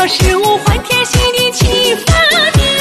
作事物欢天喜地齐发电。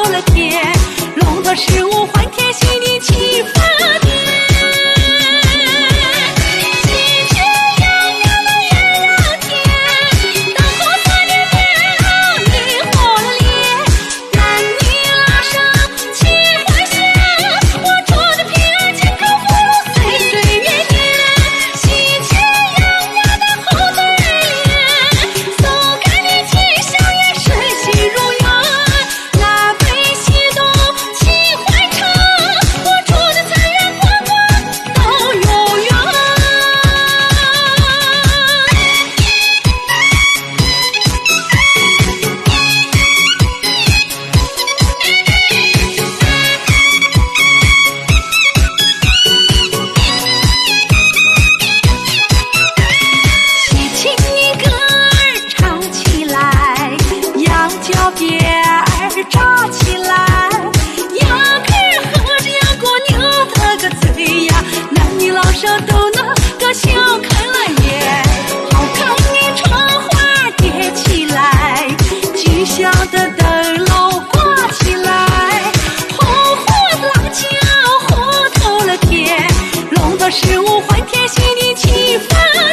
事物欢天喜地齐发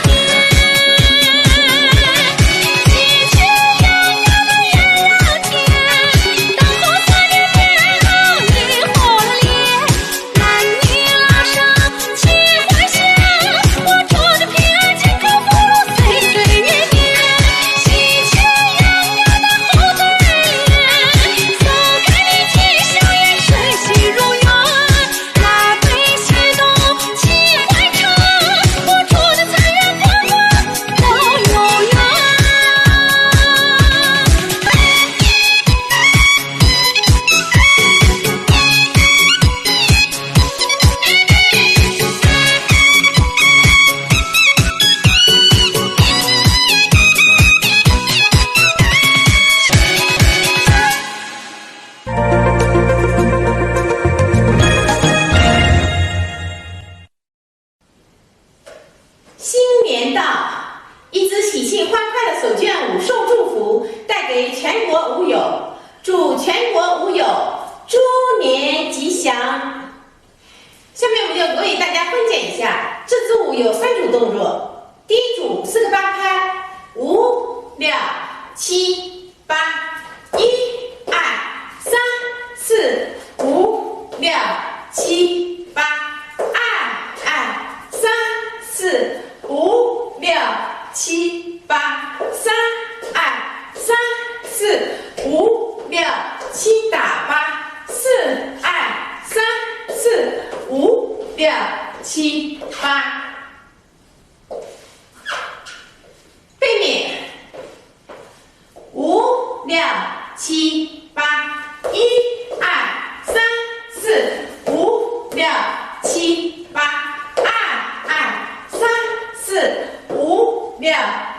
电。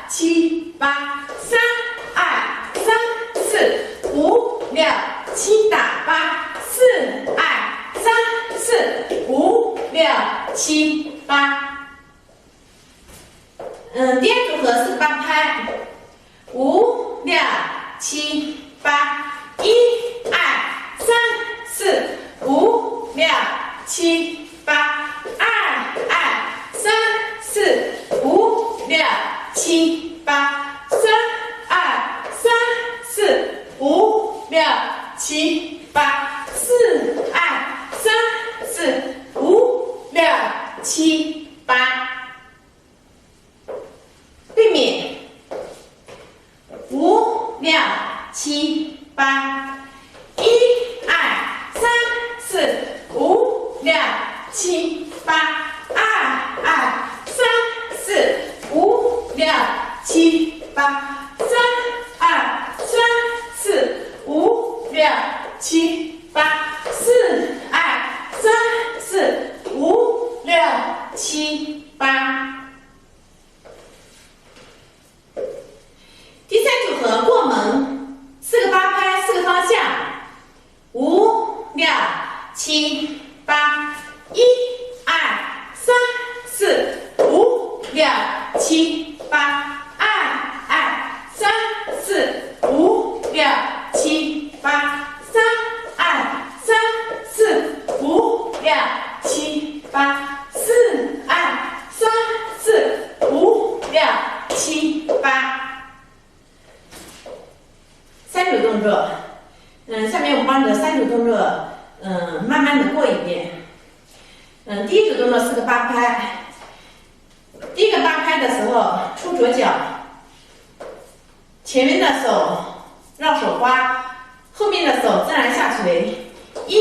七八。八，3、2、3、4、5、6、7，打8，4、2、3、4、5、6、7、8。第二组合是8拍，5、6、7、8，1、2、3、4、5、6、7、8，2、2、3、4、5、6、7、8，3、2、3、4、5、6、7、8，4、2、3、4、5、6、7、8。对面5、6、7、8，1、2、3、4、5、6、7、8，2、2、3、4、5、6、7、8，3、2、3、4、5、6、7、8，4、2、3、4、5、6、7、8。第三组合过门，4个8拍，4个方向，5、6、7、8，1、2、3、4、5、6、7、8，2、2、3、4、5、6、7、8，3、2、3、4、5、6、7、8，4、2、3、4、5、6、7、8。3组动作，下面我帮你的3组动作，慢慢的过一遍。第一组动作是个8拍，第一个8拍的时候出左脚，前面的手绕手花，后面的手自然下垂，1、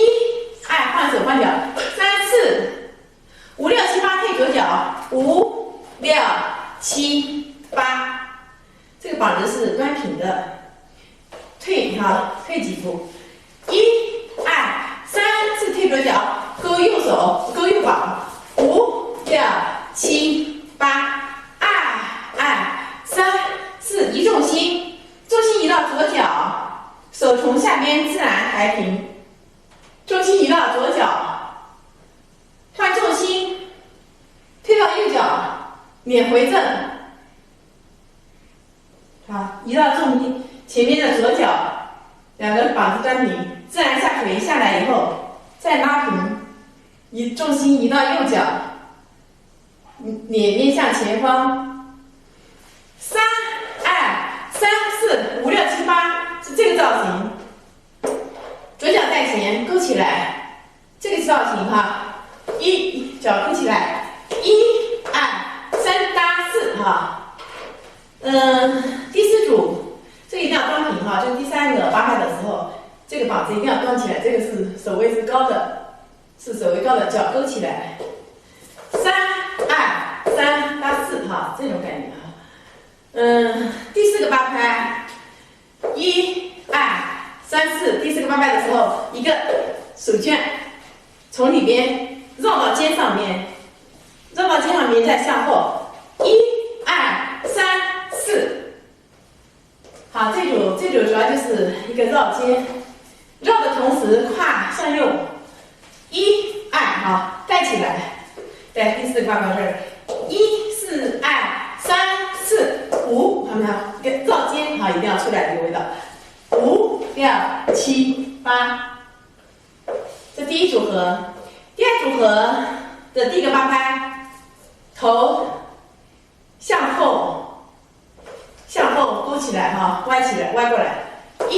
2换手换脚，3、4、5、6、7、8退左脚，5、6、7、8，这个膀子是端平的。退几步，1、2、3、4退左脚，勾右手，勾右膀，5、6、7、8，2、2、3、4，移重心，重心移到左脚，手从下边自然抬平，重心移到左脚，换重心，推到右脚，脸回正，好，移到重心。前面的左脚，两个膀子端平，自然下垂，下来以后再拉平，重心移到右脚，脸面向前方。3、2、3、4、5、6、7、8是这个造型，左脚在前勾起来，这个造型1脚勾起来，1、2、3搭4第4组。这个一定要端平就是第3个8拍的时候，这个膀子一定要端起来，这个是手位是高的，脚勾起来，3、2、3搭4这种感觉第4个8拍，1、2、3、4，第4个8拍的时候，一个手绢从里边绕到肩上面，再向后，1、2、3、4。好，这组主要就是一个绕肩，绕的同时胯向右，1、2带起来，在第4个8拍这儿，1、4、2、3、4、5，看到没有？一个绕肩一定要出来这个味道，5、6、7、8，这第1组合。第2组合的第1个8拍，头向后勾起来歪起来，歪过来，1、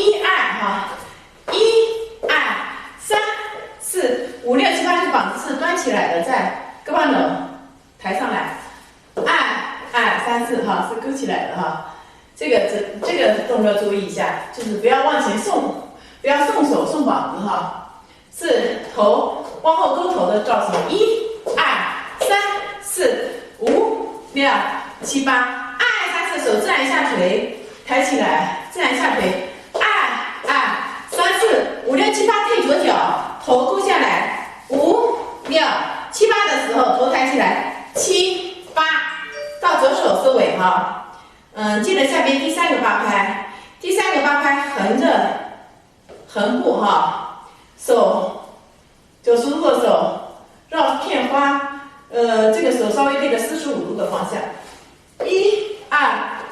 21、2、3、4、5、6、7、8，这个膀子是端起来的，在胳膊肘抬上来，2、2、3、4是勾起来的这个动作注意一下，就是不要往前送，不要送手送膀子是头往后勾头的造型，1、2、3、4、5、6、7、8，2、2、3、4，手自然下垂。抬起来，自然下垂，2、2、3、4、5、6、7、8，退左脚，头勾下来，5、6、7、8的时候头抬起来，7、8，到左手收尾接着下边第三个八拍，第三个八拍横着横步哈，手90度的手绕片花，这个手稍微对着45度的方向，1、2、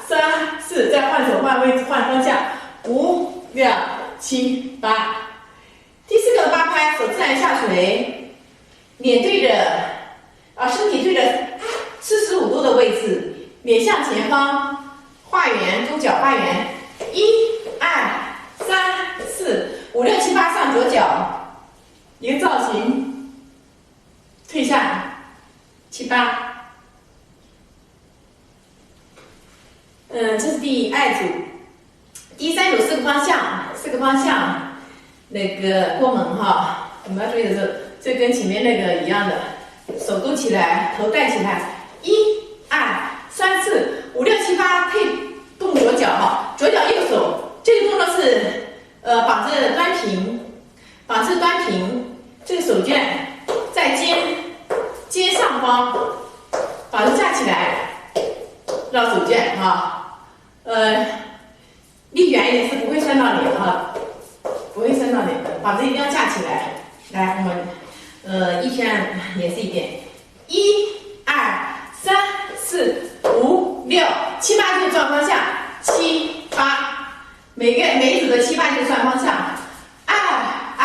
3、4，再换手换位置换方向，5、6、7、8。第四个八拍，手自然下垂，脸对着身体对着45度的位置，脸向前方，画圆，中脚画圆，1、2、3、4、5、6、7、8，上左脚，一个造型，退下7、8。这是第2组，第3组4个方向，那个过门哈，我们要注意的是，这跟前面那个一样的，手勾起来，头带起来，1、2、3、4、5、6、7、8，可以动左脚哈，左脚右手，这个动作是绑着端平，这个手绢在肩上方，把它架起来，绕手绢哈。离远一点是不会扇到脸哈，不会扇到脸的，把这一定要架起来。来，我们一圈演示一遍，1、2、3、4、5、6、7、8就转方向，7、8，每一组的7、8就算方向，2、2、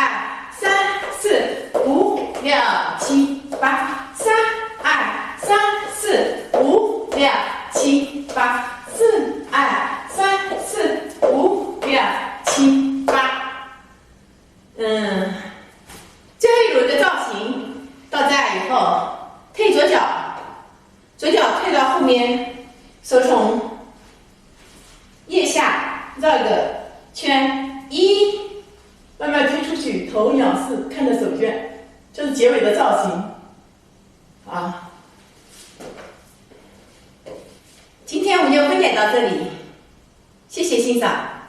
3、4、5、6、7、8，3、2、3、4、5、6、7、8，4、2、3、4、5、6、7、8。最后一组的造型到这儿以后，退左脚退到后面，手从腋下绕一个圈，1，慢慢推出去，头仰视，看着手绢，这是结尾的造型。啊，今天我们就分解到这里，谢谢欣赏。